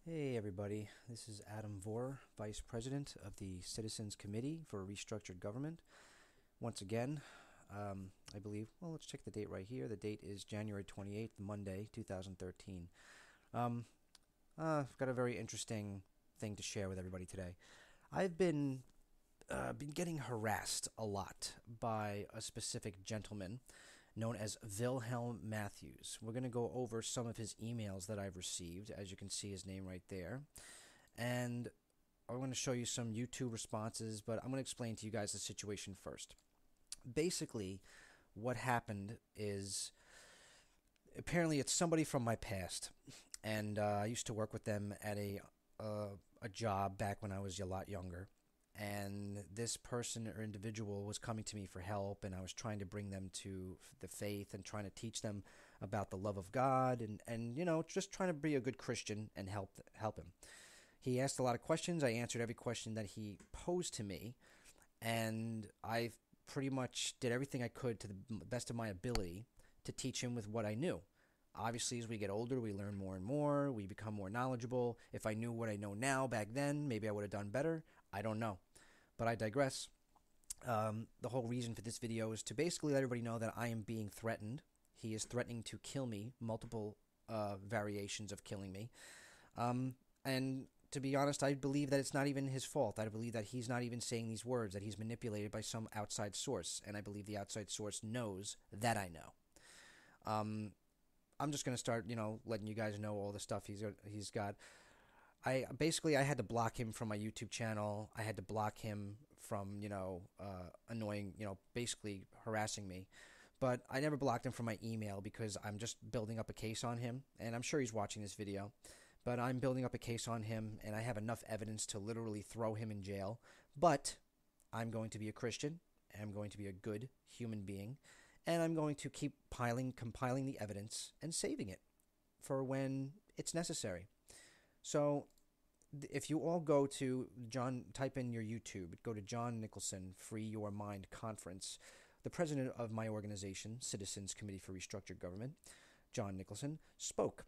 Hey everybody, this is Adam Vohrer, Vice President of the Citizens Committee for Restructured Government. Once again, I believe, well, let's check the date right here. The date is January 28th, Monday, 2013. I've got a very interesting thing to share with everybody today. I've been getting harassed a lot by a specific gentleman known as Vilhelm Matthems. We're going to go over some of his emails that I've received. As you can see, his name right there. And I'm going to show you some YouTube responses, but I'm going to explain to you guys the situation first. Basically, what happened is apparently it's somebody from my past, and I used to work with them at a job back when I was a lot younger. And this person or individual was coming to me for help, and I was trying to bring them to the faith and trying to teach them about the love of God and just trying to be a good Christian and help him. He asked a lot of questions. I answered every question that he posed to me, and I pretty much did everything I could to the best of my ability to teach him with what I knew. Obviously, as we get older, we learn more and more. We become more knowledgeable. If I knew what I know now back then, maybe I would have done better. I don't know. But I digress. The whole reason for this video is to basically let everybody know that I am being threatened. He is threatening to kill me, multiple variations of killing me. And to be honest, I believe that it's not even his fault. I believe that he's not even saying these words, that he's manipulated by some outside source. And I believe the outside source knows that I know. I'm just going to start, letting you guys know all the stuff he's got. I had to block him from my YouTube channel. I had to block him from, annoying, basically harassing me. But I never blocked him from my email because I'm just building up a case on him. And I'm sure he's watching this video. But I'm building up a case on him, and I have enough evidence to literally throw him in jail. But I'm going to be a Christian. I'm going to be a good human being. And I'm going to keep compiling the evidence and saving it for when it's necessary. So if you all go to type in your YouTube, go to John Nicholson Free Your Mind Conference. The president of my organization, Citizens Committee for Restructured Government, John Nicholson, spoke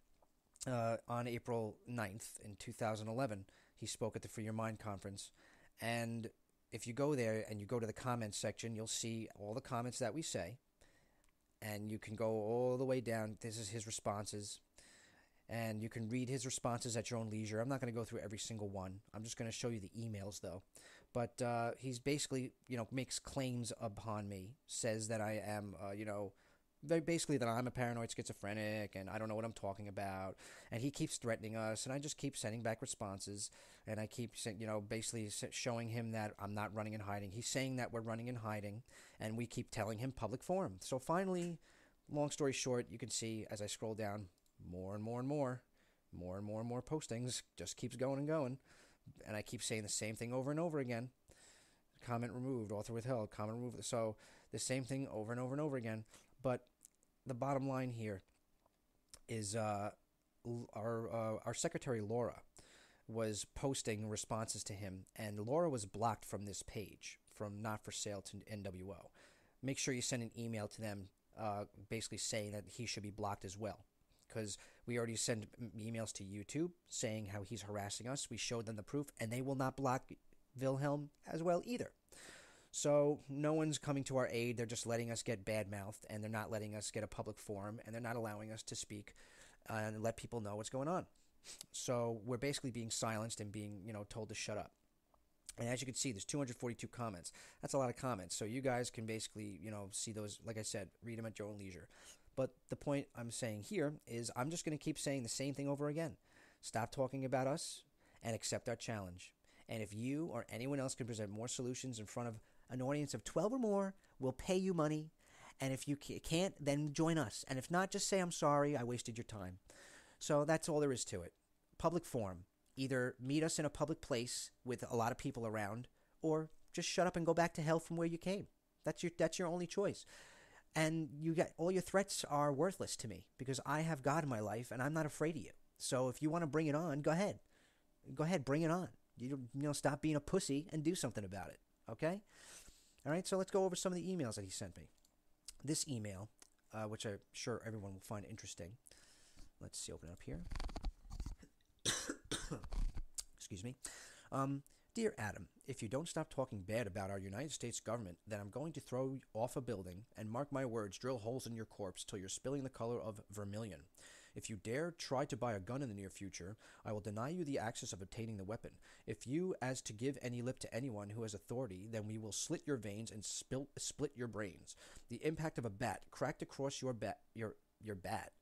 on April 9th in 2011. He spoke at the Free Your Mind Conference. And if you go there and you go to the comments section, you'll see all the comments that we say. And you can go all the way down. This is his responses. And you can read his responses at your own leisure. I'm not going to go through every single one. I'm just going to show you the emails, though. But he's basically, makes claims upon me, says that I am, basically that I'm a paranoid schizophrenic and I don't know what I'm talking about. And he keeps threatening us, and I just keep sending back responses. And I keep, basically showing him that I'm not running and hiding. He's saying that we're running and hiding, and we keep telling him public forum. So finally, long story short, you can see as I scroll down, more and more and more postings, just keeps going and going. And I keep saying the same thing over and over again. Comment removed, author withheld, comment removed. So the same thing over and over and over again. But the bottom line here is our secretary, Laura, was posting responses to him. And Laura was blocked from this page, from Not For Sale to NWO. Make sure you send an email to them basically saying that he should be blocked as well. Because we already sent emails to YouTube saying how he's harassing us. We showed them the proof, and they will not block Vilhelm as well either. So no one's coming to our aid. They're just letting us get bad-mouthed, and they're not letting us get a public forum, and they're not allowing us to speak and let people know what's going on. So we're basically being silenced and being, told to shut up. And as you can see, there's 242 comments. That's a lot of comments. So you guys can basically, see those, like I said, read them at your own leisure. But the point I'm saying here is I'm just going to keep saying the same thing over again. Stop talking about us and accept our challenge. And if you or anyone else can present more solutions in front of an audience of 12 or more, we'll pay you money. And if you can't, then join us. And if not, just say, I'm sorry, I wasted your time. So that's all there is to it. Public forum. Either meet us in a public place with a lot of people around, or just shut up and go back to hell from where you came. That's your only choice. And all your threats are worthless to me because I have God in my life and I'm not afraid of you. So if you want to bring it on, go ahead. Go ahead, bring it on. Stop being a pussy and do something about it. Okay? All right, so let's go over some of the emails that he sent me. This email, which I'm sure everyone will find interesting. Let's see, open it up here. me. Dear Adam, if you don't stop talking bad about our United States government, then I'm going to throw you off a building and, mark my words, drill holes in your corpse till you're spilling the color of vermilion. If you dare try to buy a gun in the near future, I will deny you the access of obtaining the weapon. If you as to give any lip to anyone who has authority, then we will slit your veins and split your brains. The impact of a bat cracked across your bat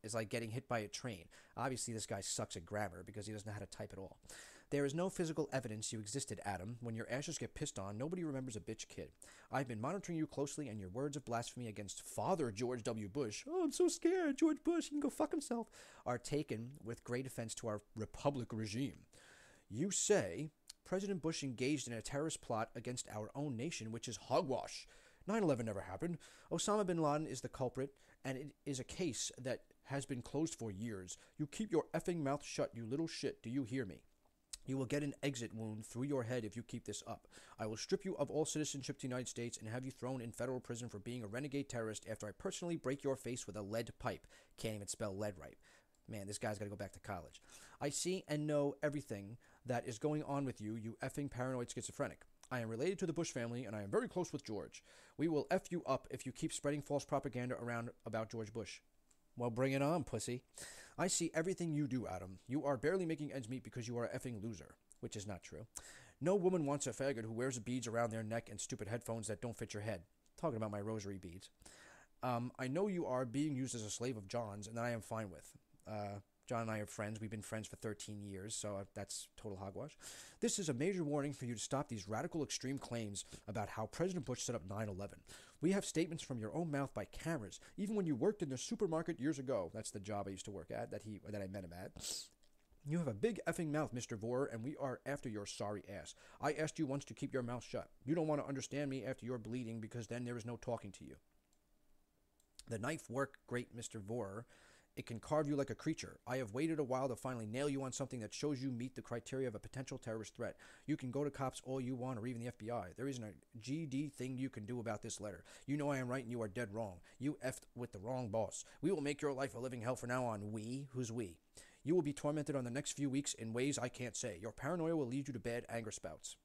is like getting hit by a train. Obviously, this guy sucks at grammar because he doesn't know how to type at all. There is no physical evidence you existed, Adam. When your ashes get pissed on, nobody remembers a bitch kid. I've been monitoring you closely, and your words of blasphemy against Father George W. Bush, oh, I'm so scared, George Bush, he can go fuck himself, are taken with great offense to our republic regime. You say President Bush engaged in a terrorist plot against our own nation, which is hogwash. 9/11 never happened. Osama bin Laden is the culprit, and it is a case that has been closed for years. You keep your effing mouth shut, you little shit. Do you hear me? You will get an exit wound through your head if you keep this up. I will strip you of all citizenship to the United States and have you thrown in federal prison for being a renegade terrorist after I personally break your face with a lead pipe. Can't even spell lead right. Man, this guy's got to go back to college. I see and know everything that is going on with you, you effing paranoid schizophrenic. I am related to the Bush family, and I am very close with George. We will F you up if you keep spreading false propaganda around about George Bush. Well, bring it on, pussy. I see everything you do, Adam. You are barely making ends meet because you are an effing loser, which is not true. No woman wants a faggot who wears beads around their neck and stupid headphones that don't fit your head. Talking about my rosary beads. I know you are being used as a slave of John's, and that I am fine with. John and I are friends. We've been friends for 13 years, so that's total hogwash. This is a major warning for you to stop these radical extreme claims about how President Bush set up 9/11. We have statements from your own mouth by cameras, even when you worked in the supermarket years ago. That's the job I used to work at, that I met him at. You have a big effing mouth, Mr. Vohrer, and we are after your sorry ass. I asked you once to keep your mouth shut. You don't want to understand me after you're bleeding because then there is no talking to you. The knife worked great, Mr. Vohrer. It can carve you like a creature. I have waited a while to finally nail you on something that shows you meet the criteria of a potential terrorist threat. You can go to cops all you want or even the FBI. There isn't a GD thing you can do about this letter. You know I am right and you are dead wrong. You effed with the wrong boss. We will make your life a living hell from now on. We? Who's we? You will be tormented on the next few weeks in ways I can't say. Your paranoia will lead you to bad anger spouts.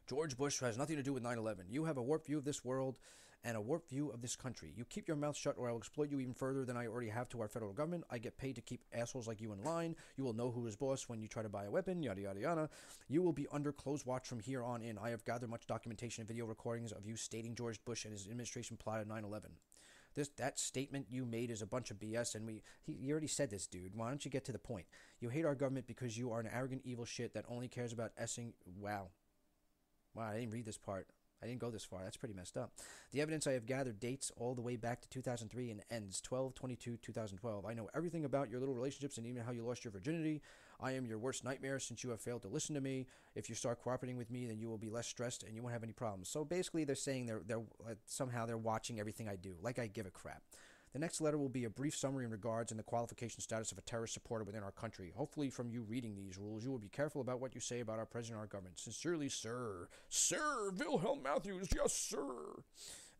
George Bush has nothing to do with 9/11. You have a warped view of this world and a warped view of this country. You keep your mouth shut or I will exploit you even further than I already have to our federal government. I get paid to keep assholes like you in line. You will know who is boss when you try to buy a weapon, yada, yada, yada. You will be under close watch from here on in. I have gathered much documentation and video recordings of you stating George Bush and his administration plotted 9/11. That statement you made is a bunch of BS, and you already said this, dude. Why don't you get to the point? You hate our government because you are an arrogant, evil shit that only cares about essing. Wow, I didn't read this part. I didn't go this far. That's pretty messed up. The evidence I have gathered dates all the way back to 2003 and ends 12/22/2012. I know everything about your little relationships and even how you lost your virginity. I am your worst nightmare since you have failed to listen to me. If you start cooperating with me, then you will be less stressed and you won't have any problems. So basically, they're saying they're somehow they're watching everything I do, like I give a crap. The next letter will be a brief summary in regards and the qualification status of a terrorist supporter within our country. Hopefully, from you reading these rules, you will be careful about what you say about our president and our government. Sincerely, sir. Sir Vilhelm Matthems, yes, sir.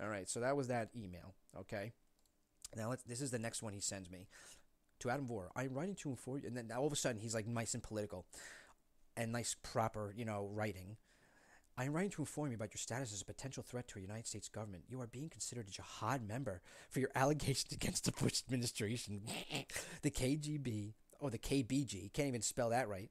All right, so that was that email, okay? Now, this is the next one he sends me. To Adam Vohrer, I'm writing to him for you. And then all of a sudden, he's like nice and political and nice, proper, writing. I am writing to inform you about your status as a potential threat to our United States government. You are being considered a jihad member for your allegations against the Bush administration. The KGB, or the KBG, can't even spell that right,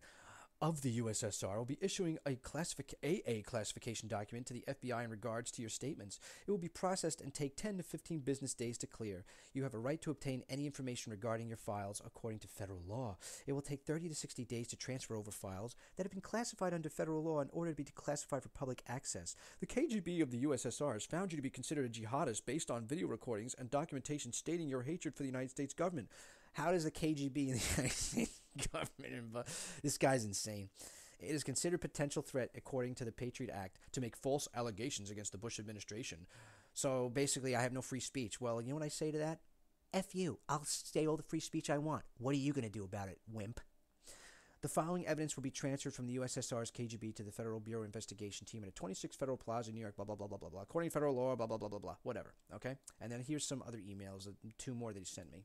of the USSR will be issuing a AA classification document to the FBI in regards to your statements. It will be processed and take 10 to 15 business days to clear. You have a right to obtain any information regarding your files according to federal law. It will take 30 to 60 days to transfer over files that have been classified under federal law in order to be declassified for public access. The KGB of the USSR has found you to be considered a jihadist based on video recordings and documentation stating your hatred for the United States government. How does the KGB and the United States government this guy's insane. It is considered potential threat according to the Patriot Act to make false allegations against the Bush administration. So basically, I have no free speech. Well, you know what I say to that? F you. I'll say all the free speech I want. What are you going to do about it, wimp? The following evidence will be transferred from the USSR's KGB to the Federal Bureau Investigation Team at a 26 Federal Plaza, New York, blah, blah, blah, blah, blah, blah. According to federal law, blah, blah, blah, blah, blah, whatever, okay? And then here's some other emails, 2 more that he sent me.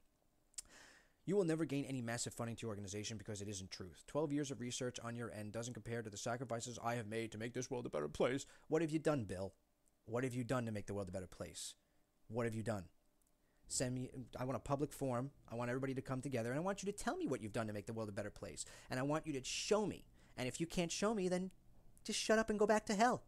You will never gain any massive funding to your organization because it isn't truth. 12 years of research on your end doesn't compare to the sacrifices I have made to make this world a better place. What have you done, Bill? What have you done to make the world a better place? What have you done? Send me. I want a public forum. I want everybody to come together, and I want you to tell me what you've done to make the world a better place. And I want you to show me. And if you can't show me, then just shut up and go back to hell.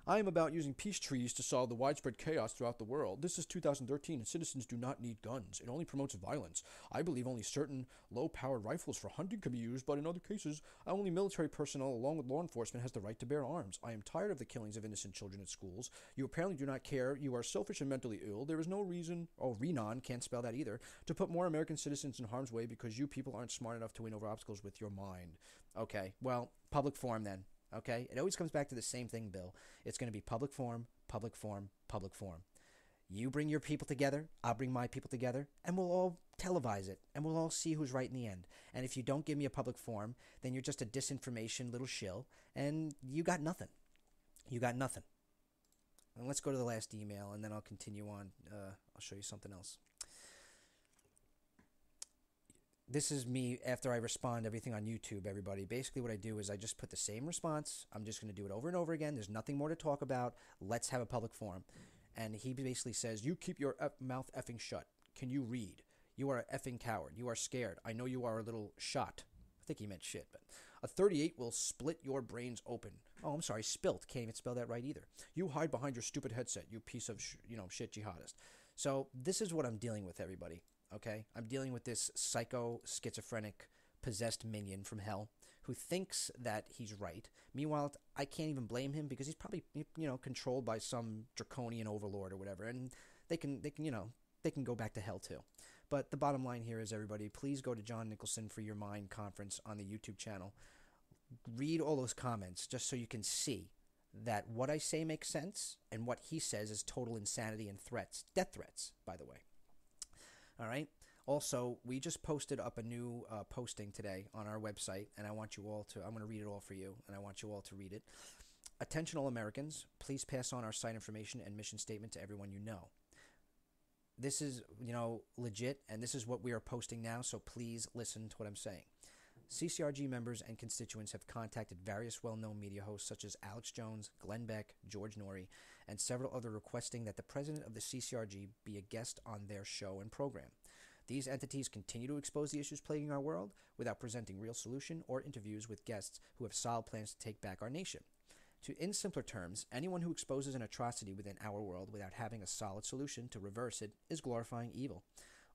I am about using peace trees to solve the widespread chaos throughout the world. This is 2013, and citizens do not need guns. It only promotes violence. I believe only certain low-powered rifles for hunting can be used, but in other cases, only military personnel along with law enforcement has the right to bear arms. I am tired of the killings of innocent children at schools. You apparently do not care. You are selfish and mentally ill. There is no reason, Renan, can't spell that either, to put more American citizens in harm's way because you people aren't smart enough to win over obstacles with your mind. Okay, well, public forum then. Okay? It always comes back to the same thing, Bill. It's going to be public forum, public forum, public forum. You bring your people together, I'll bring my people together, and we'll all televise it, and we'll all see who's right in the end. And if you don't give me a public forum, then you're just a disinformation little shill, and you got nothing. You got nothing. And let's go to the last email, and then I'll continue on. I'll show you something else. This is me after I respond everything on YouTube, everybody. Basically what I do is I just put the same response. I'm just going to do it over and over again. There's nothing more to talk about. Let's have a public forum. And he basically says, you keep your mouth effing shut. Can you read? You are a effing coward. You are scared. I know you are a little shot. I think he meant shit, but a 38 will split your brains open. Oh, I'm sorry, spilt. Can't even spell that right either. You hide behind your stupid headset, you piece of shit jihadist. So this is what I'm dealing with, everybody. Okay, I'm dealing with this psycho, schizophrenic, possessed minion from hell who thinks that he's right. Meanwhile, I can't even blame him because he's probably controlled by some draconian overlord or whatever, and they can go back to hell too. But the bottom line here is, everybody, please go to John Nicholson for Your Mind conference on the YouTube channel. Read all those comments just so you can see that what I say makes sense and what he says is total insanity and threats, death threats, by the way. All right. Also, we just posted up a new posting today on our website, and I want you all to, I'm going to read it all for you, and I want you all to read it. Attention all Americans, please pass on our site information and mission statement to everyone you know. This is, legit, and this is what we are posting now, so please listen to what I'm saying. CCRG members and constituents have contacted various well-known media hosts such as Alex Jones, Glenn Beck, George Norrie, and several others requesting that the president of the CCRG be a guest on their show and program. These entities continue to expose the issues plaguing our world without presenting real solution or interviews with guests who have solid plans to take back our nation. In simpler terms, anyone who exposes an atrocity within our world without having a solid solution to reverse it is glorifying evil.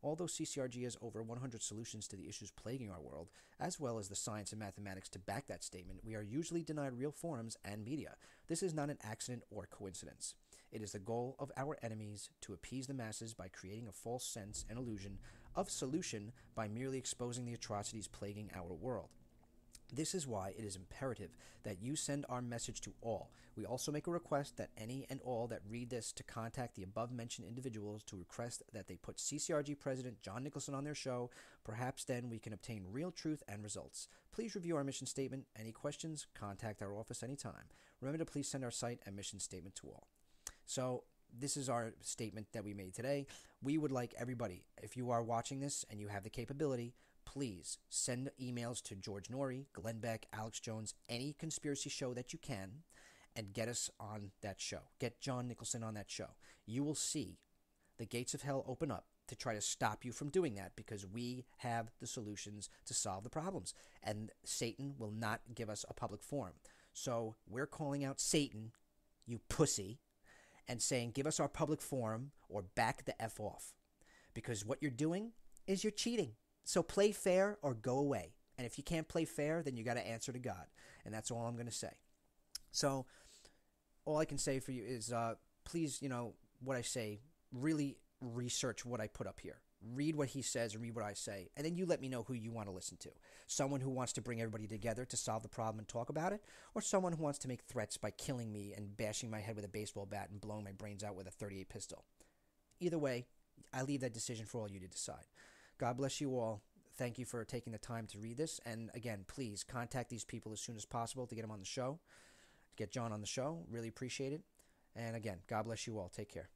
Although CCRG has over 100 solutions to the issues plaguing our world, as well as the science and mathematics to back that statement, we are usually denied real forums and media. This is not an accident or coincidence. It is the goal of our enemies to appease the masses by creating a false sense and illusion of solution by merely exposing the atrocities plaguing our world. This is why it is imperative that you send our message to all. We also make a request that any and all that read this to contact the above-mentioned individuals to request that they put CCRG President John Nicholson on their show. Perhaps then we can obtain real truth and results. Please review our mission statement. Any questions? Contact our office anytime. Remember to please send our site and mission statement to all. So this is our statement that we made today. We would like everybody, if you are watching this and you have the capability, please send emails to George Norrie, Glenn Beck, Alex Jones, any conspiracy show that you can, and get us on that show. Get John Nicholson on that show. You will see the gates of hell open up to try to stop you from doing that because we have the solutions to solve the problems. And Satan will not give us a public forum. So we're calling out Satan, you pussy, and saying give us our public forum or back the F off. Because what you're doing is you're cheating. So play fair or go away. And if you can't play fair, then you got to answer to God. And that's all I'm going to say. So all I can say for you is please, what I say, really research what I put up here. Read what he says and read what I say. And then you let me know who you want to listen to. Someone who wants to bring everybody together to solve the problem and talk about it, or someone who wants to make threats by killing me and bashing my head with a baseball bat and blowing my brains out with a .38 pistol. Either way, I leave that decision for all you to decide. God bless you all. Thank you for taking the time to read this. And again, please contact these people as soon as possible to get them on the show. Get John on the show. Really appreciate it. And again, God bless you all. Take care.